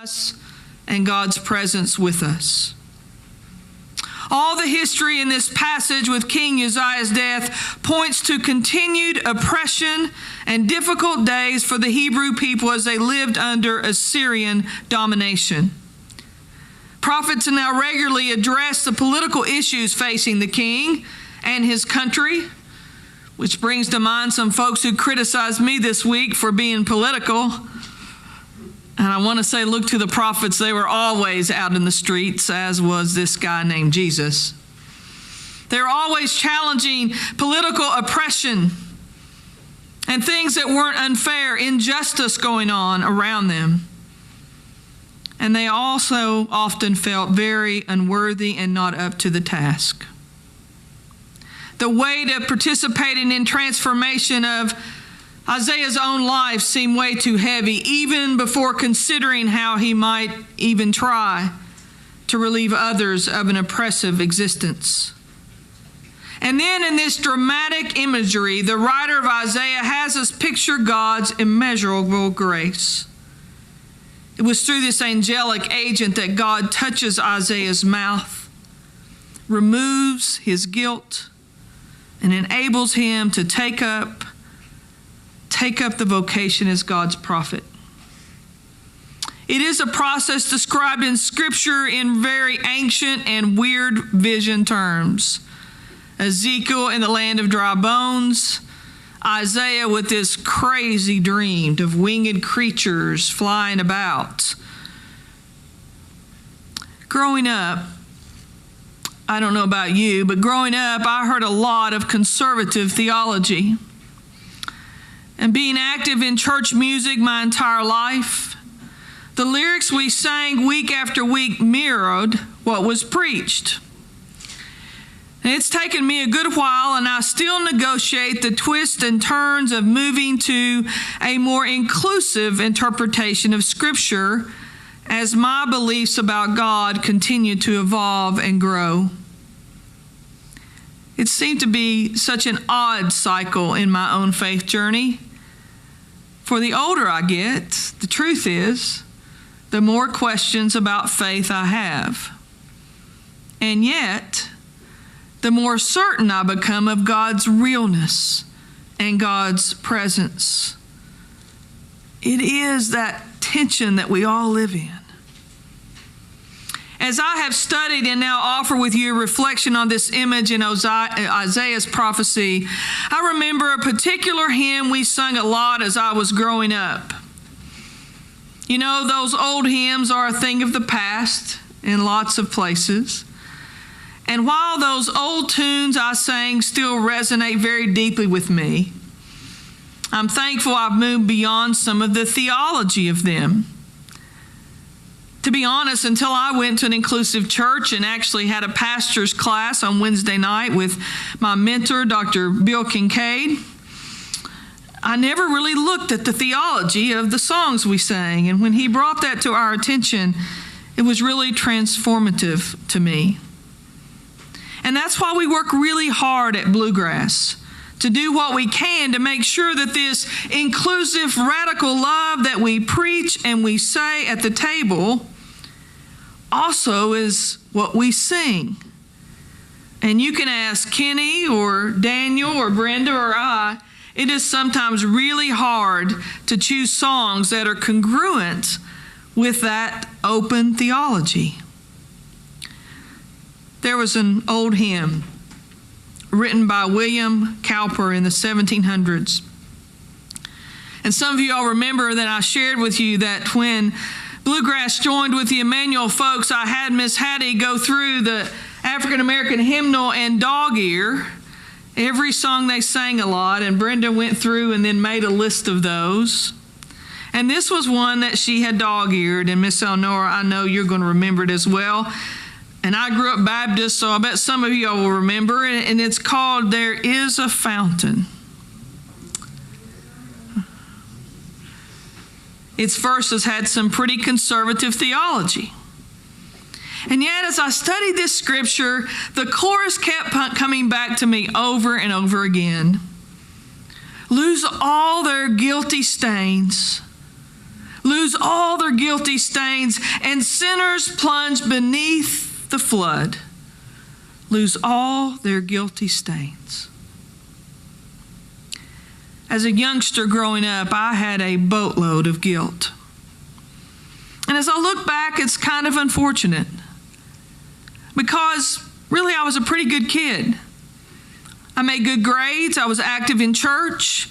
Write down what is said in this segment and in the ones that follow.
us and God's presence with us. All the history in this passage with King Uzziah's death points to continued oppression and difficult days for the Hebrew people as they lived under Assyrian domination. Prophets now regularly address the political issues facing the king and his country, which brings to mind some folks who criticized me this week for being political. And I want to say, look to the prophets. They were always out in the streets, as was this guy named Jesus. They were always challenging political oppression and things that weren't unfair, injustice going on around them. And they also often felt very unworthy and not up to the task. The weight of participating in transformation of Isaiah's own life seemed way too heavy, even before considering how he might even try to relieve others of an oppressive existence. And then in this dramatic imagery, the writer of Isaiah has us picture God's immeasurable grace. It was through this angelic agent that God touches Isaiah's mouth, removes his guilt, and enables him to take up the vocation as God's prophet. It is a process described in Scripture in very ancient and weird vision terms. Ezekiel in the land of dry bones, Isaiah with this crazy dream of winged creatures flying about. Growing up, I don't know about you, but growing up, I heard a lot of conservative theology. And being active in church music my entire life, the lyrics we sang week after week mirrored what was preached. And it's taken me a good while, and I still negotiate the twists and turns of moving to a more inclusive interpretation of Scripture as my beliefs about God continue to evolve and grow. It seemed to be such an odd cycle in my own faith journey. For the older I get, the truth is, the more questions about faith I have. And yet, the more certain I become of God's realness and God's presence. It is that tension that we all live in. As I have studied and now offer with you a reflection on this image in Isaiah's prophecy, I remember a particular hymn we sung a lot as I was growing up. You know, those old hymns are a thing of the past in lots of places. And while those old tunes I sang still resonate very deeply with me, I'm thankful I've moved beyond some of the theology of them. To be honest, until I went to an inclusive church and actually had a pastor's class on Wednesday night with my mentor, Dr. Bill Kincaid, I never really looked at the theology of the songs we sang. And when he brought that to our attention, it was really transformative to me. And that's why we work really hard at Bluegrass, to do what we can to make sure that this inclusive, radical love that we preach and we say at the table also is what we sing. And you can ask Kenny or Daniel or Brenda or I, it is sometimes really hard to choose songs that are congruent with that open theology. There was an old hymn written by William Cowper in the 1700s. And some of you all remember that I shared with you that when Bluegrass joined with the Emmanuel folks, I had Miss Hattie go through the African American hymnal and dog ear every song they sang a lot, and Brenda went through and then made a list of those. And this was one that she had dog-eared, and Miss Elnora, I know you're going to remember it as well. And I grew up Baptist, so I bet some of you all will remember, and it's called There Is a Fountain. Its verses had some pretty conservative theology. And yet, as I studied this scripture, the chorus kept coming back to me over and over again. Lose all their guilty stains, lose all their guilty stains, and sinners plunged beneath the flood lose all their guilty stains. As a youngster growing up, I had a boatload of guilt. And as I look back, it's kind of unfortunate because really I was a pretty good kid. I made good grades. I was active in church.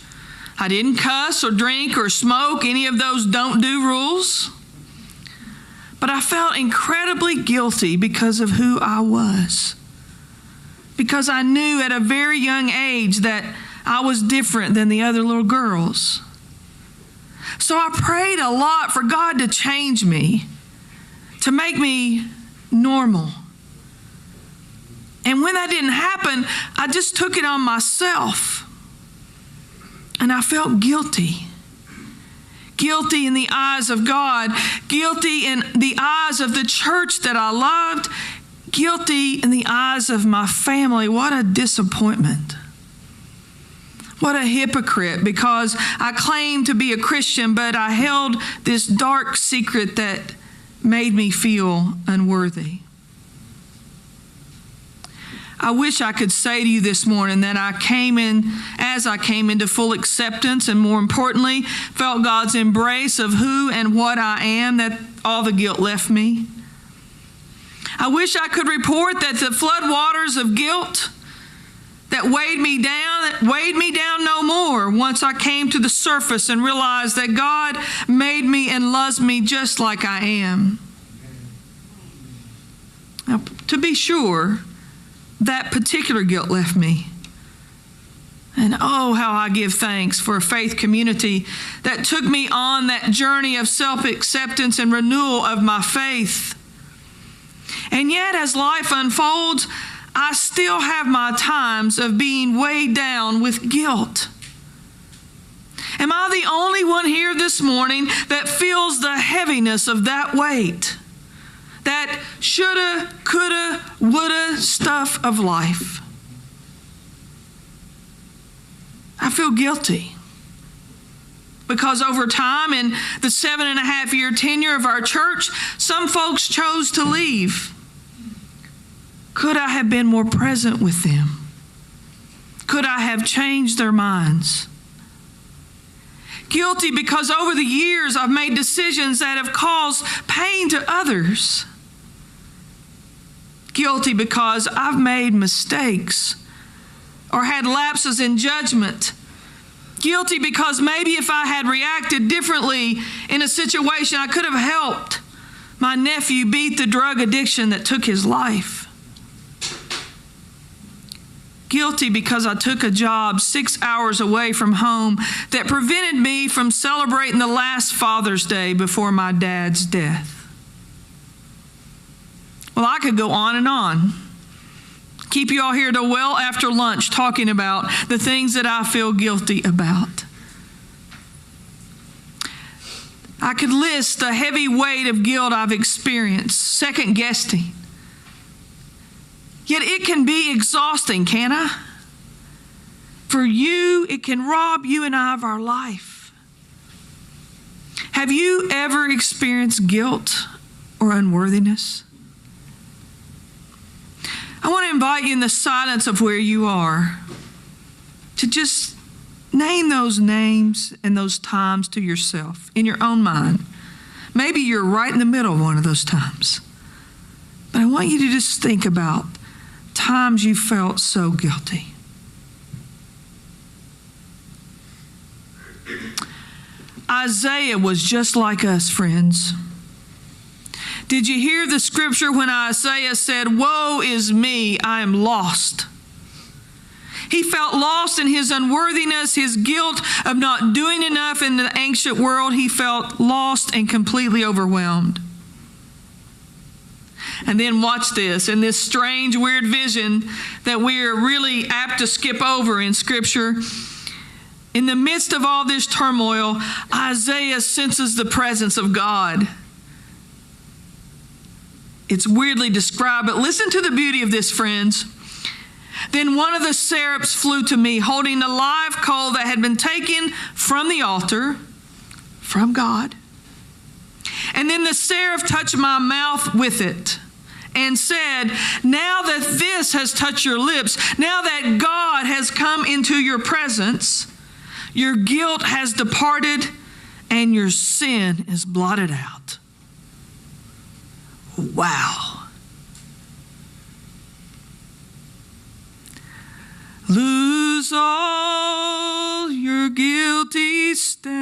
I didn't cuss or drink or smoke, any of those don't do rules. But I felt incredibly guilty because of who I was. Because I knew at a very young age that I was different than the other little girls. So I prayed a lot for God to change me, to make me normal. And when that didn't happen, I just took it on myself. And I felt guilty. Guilty in the eyes of God. Guilty in the eyes of the church that I loved. Guilty in the eyes of my family. What a disappointment. What a hypocrite, because I claimed to be a Christian, but I held this dark secret that made me feel unworthy. I wish I could say to you this morning that as I came into full acceptance and, more importantly, felt God's embrace of who and what I am, that all the guilt left me. I wish I could report that the flood waters of guilt that weighed me down no more once I came to the surface and realized that God made me and loves me just like I am. Now, to be sure, that particular guilt left me. And oh, how I give thanks for a faith community that took me on that journey of self-acceptance and renewal of my faith. And yet, as life unfolds, I still have my times of being weighed down with guilt. Am I the only one here this morning that feels the heaviness of that weight? That shoulda, coulda, woulda stuff of life. I feel guilty because over time in the 7.5-year tenure of our church, some folks chose to leave. Could I have been more present with them? Could I have changed their minds? Guilty because over the years I've made decisions that have caused pain to others. Guilty because I've made mistakes or had lapses in judgment. Guilty because maybe if I had reacted differently in a situation, I could have helped my nephew beat the drug addiction that took his life. Guilty because I took a job 6 hours away from home that prevented me from celebrating the last Father's Day before my dad's death. Well, I could go on and on. Keep you all here till well after lunch talking about the things that I feel guilty about. I could list the heavy weight of guilt I've experienced, second guessing. Yet it can be exhausting, can I? For you, it can rob you and I of our life. Have you ever experienced guilt or unworthiness? I want to invite you in the silence of where you are to just name those names and those times to yourself in your own mind. Maybe you're right in the middle of one of those times. But I want you to just think about times you felt so guilty. Isaiah was just like us, friends. Did you hear the scripture when Isaiah said, "Woe is me, I am lost"? He felt lost in his unworthiness, his guilt of not doing enough in the ancient world. He felt lost and completely overwhelmed. And then watch this, in this strange, weird vision that we're really apt to skip over in Scripture. In the midst of all this turmoil, Isaiah senses the presence of God. It's weirdly described, but listen to the beauty of this, friends. Then one of the seraphs flew to me, holding a live coal that had been taken from the altar, from God, And then the seraph touched my mouth with it and said, now that this has touched your lips, now that God has come into your presence, your guilt has departed and your sin is blotted out. Wow. Lose all your guilty stains.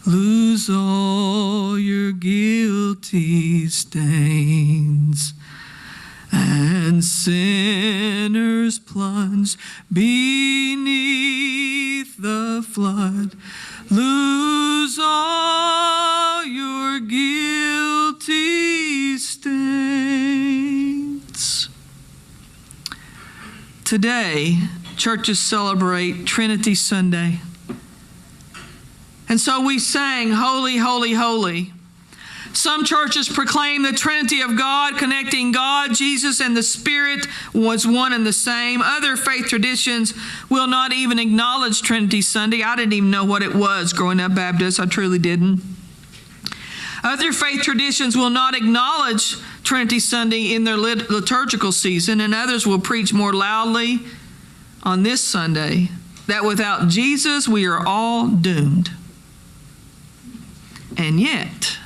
Lose all your guilty stains. And sinners plunge beneath the flood. Lose all your guilty stains. Today, churches celebrate Trinity Sunday. And so we sang, Holy, Holy, Holy. Some churches proclaim the Trinity of God, connecting God, Jesus, and the Spirit was one and the same. Other faith traditions will not even acknowledge Trinity Sunday. I didn't even know what it was growing up Baptist. I truly didn't. Other faith traditions will not acknowledge Trinity Sunday in their liturgical season, and others will preach more loudly on this Sunday that without Jesus we are all doomed. And yet,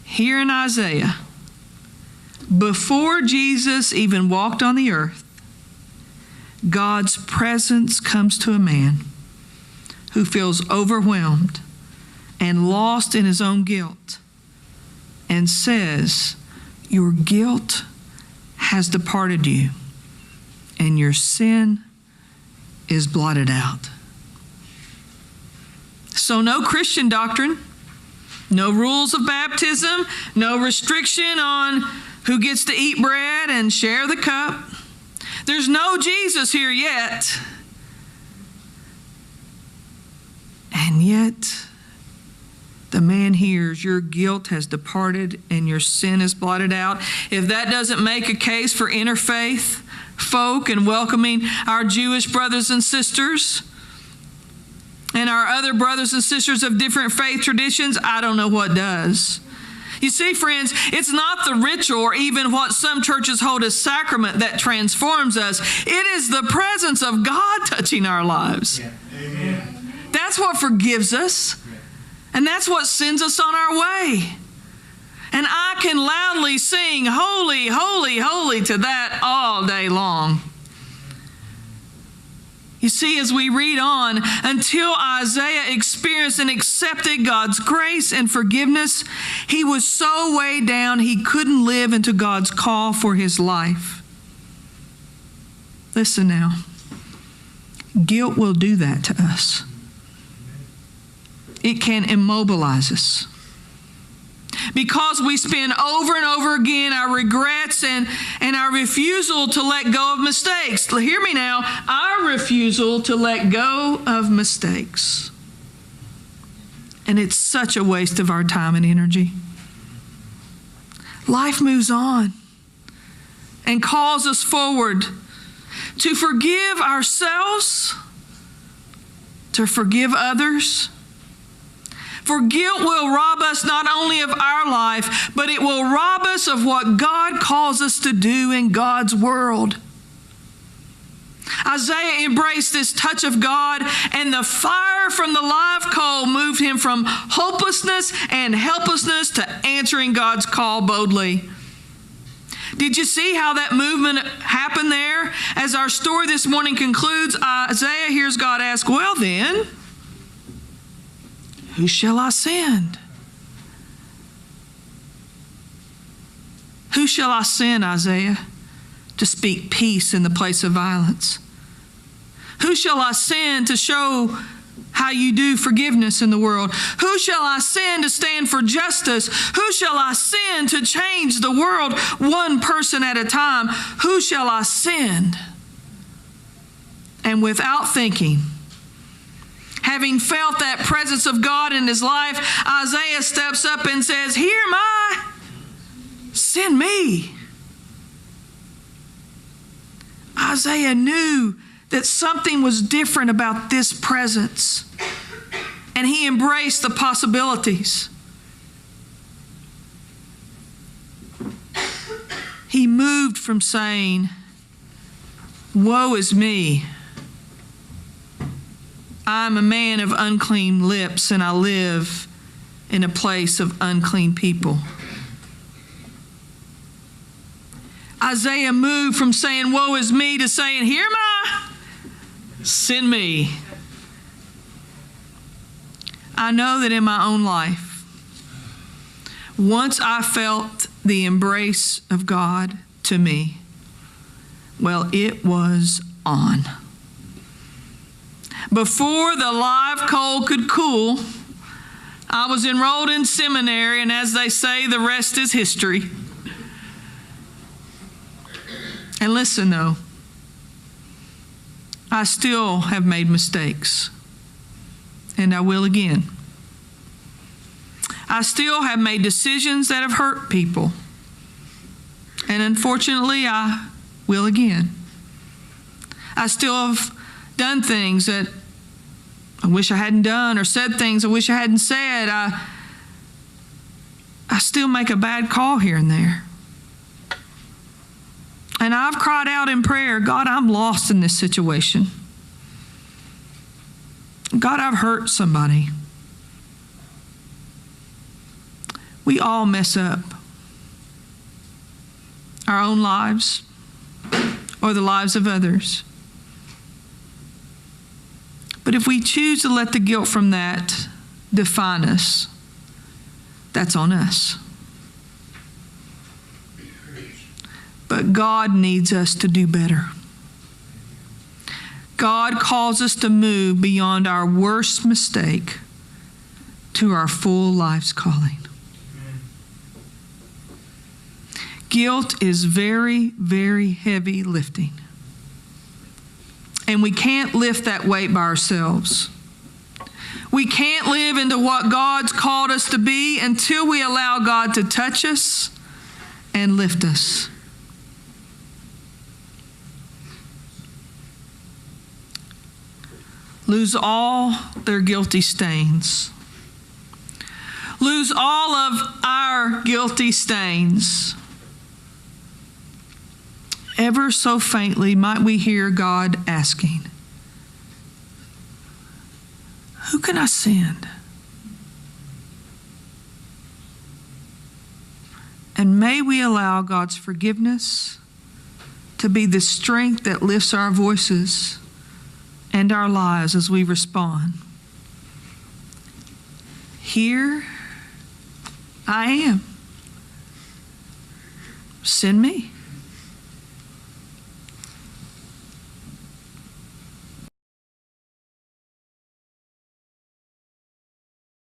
here in Isaiah, before Jesus even walked on the earth, God's presence comes to a man who feels overwhelmed and lost in his own guilt and says, your guilt has departed you and your sin is blotted out. So no Christian doctrine, no rules of baptism, no restriction on who gets to eat bread and share the cup. There's no Jesus here yet. And yet, the man hears, your guilt has departed and your sin is blotted out. If that doesn't make a case for interfaith folk and welcoming our Jewish brothers and sisters and our other brothers and sisters of different faith traditions, I don't know what does. You see, friends, it's not the ritual or even what some churches hold as sacrament that transforms us. It is the presence of God touching our lives. Yeah. Amen. That's what forgives us. And that's what sends us on our way. And I can loudly sing, holy, holy, holy to that all day long. You see, as we read on, until Isaiah experienced and accepted God's grace and forgiveness, he was so weighed down he couldn't live into God's call for his life. Listen now. Guilt will do that to us. It can immobilize us. Because we spend over and over again our regrets and our refusal to let go of mistakes. Hear me now. Our refusal to let go of mistakes. And it's such a waste of our time and energy. Life moves on and calls us forward to forgive ourselves, to forgive others. For guilt will rob us not only of our life, but it will rob us of what God calls us to do in God's world. Isaiah embraced this touch of God, and the fire from the live coal moved him from hopelessness and helplessness to answering God's call boldly. Did you see how that movement happened there? As our story this morning concludes, Isaiah hears God ask, well then, who shall I send? Who shall I send, Isaiah, to speak peace in the place of violence? Who shall I send to show how you do forgiveness in the world? Who shall I send to stand for justice? Who shall I send to change the world one person at a time? Who shall I send? And without thinking, having felt that presence of God in his life, Isaiah steps up and says, here am I, send me. Isaiah knew that something was different about this presence. and he embraced the possibilities. He moved from saying, "Woe is me. I'm a man of unclean lips, and I live in a place of unclean people." Isaiah moved from saying, "Woe is me," to saying, "Here am I, send me." I know that in my own life, once I felt the embrace of God to me, well, it was on. Before the live coal could cool, I was enrolled in seminary, and as they say, the rest is history. And listen though, I still have made mistakes, and I will again. I still have made decisions that have hurt people, and unfortunately I will again. I still have done things that I wish I hadn't done, or said things I wish I hadn't said. I still make a bad call here and there. And I've cried out in prayer, "God, I'm lost in this situation. God, I've hurt somebody." We all mess up. Our own lives or the lives of others. But if we choose to let the guilt from that define us, that's on us. But God needs us to do better. God calls us to move beyond our worst mistake to our full life's calling. Guilt is very, very heavy lifting. And we can't lift that weight by ourselves. We can't live into what God's called us to be until we allow God to touch us and lift us. Lose all their guilty stains. Lose all of our guilty stains. Ever so faintly might we hear God asking, "Who can I send?" And may we allow God's forgiveness to be the strength that lifts our voices and our lives as we respond. "Here I am. Send me."